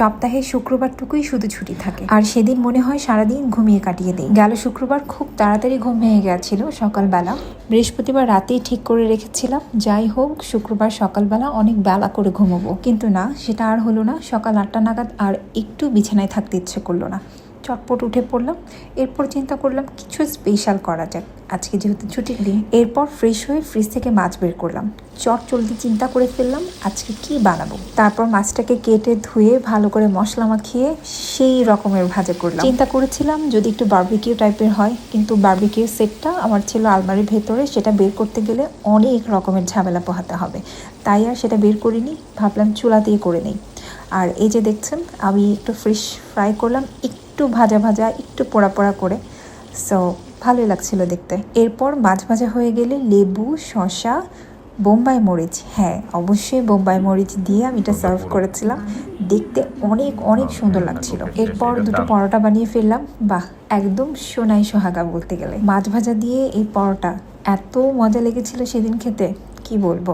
সপ্তাহে শুক্রবারটুকুই শুধু ছুটি থাকে, আর সেদিন মনে হয় সারাদিন ঘুমিয়ে কাটিয়ে দিই। গেল শুক্রবার খুব তাড়াতাড়ি ঘুম ভেঙে গেছিল সকালবেলা। বৃহস্পতিবার রাতেই ঠিক করে রেখেছিলাম যাই হোক শুক্রবার সকালবেলা অনেক বেলা করে ঘুমোবো, কিন্তু না, সেটা আর হলো না। সকাল 8টা নাগাদ আর একটু বিছানায় থাকতে ইচ্ছে করলো না, চটপট উঠে পড়লাম। এরপর চিন্তা করলাম কিছু স্পেশাল করা যাক, আজকে যেহেতু ছুটির দিন। এরপর ফ্রেশ হয়ে ফ্রিজ থেকে মাছ বের করলাম। চটজলদি চিন্তা করে ফেললাম আজকে কি বানাবো। তারপর মাছটাকে কেটে ধুয়ে ভালো করে মশলা মাখিয়ে সেই রকমের ভাজা করলাম। চিন্তা করেছিলাম যদি একটু বারবিকিউ টাইপের হয়, কিন্তু বারবিকিউ সেটটা আমার ছিল আলমারির ভেতরে, সেটা বের করতে গেলে অনেক রকমের ঝামেলা পোহাতে হবে, তাই আর সেটা বের করিনি। ভাবলাম চুলা দিয়ে করে নিই। আর এই যে দেখছেন আমি একটু ফিশ ফ্রাই করলাম, একটু ভাজা ভাজা, একটু পোড়া পোড়া করে। সো ভালোই লাগছিল দেখতে। এরপর মাছ ভাজা হয়ে গেলে লেবু, শসা, বোম্বাই মরিচ, হ্যাঁ অবশ্যই বোম্বাই মরিচ দিয়ে আমি এটা সার্ভ করেছিলাম। দেখতে অনেক অনেক সুন্দর লাগছিল। এরপর দুটো পরোটা বানিয়ে ফেললাম। বাহ, একদম সোনাই সোহাগা বলতে গেলে। মাছ ভাজা দিয়ে এই পরোটা এত মজা লেগেছিল সেদিন খেতে, কি বলবো।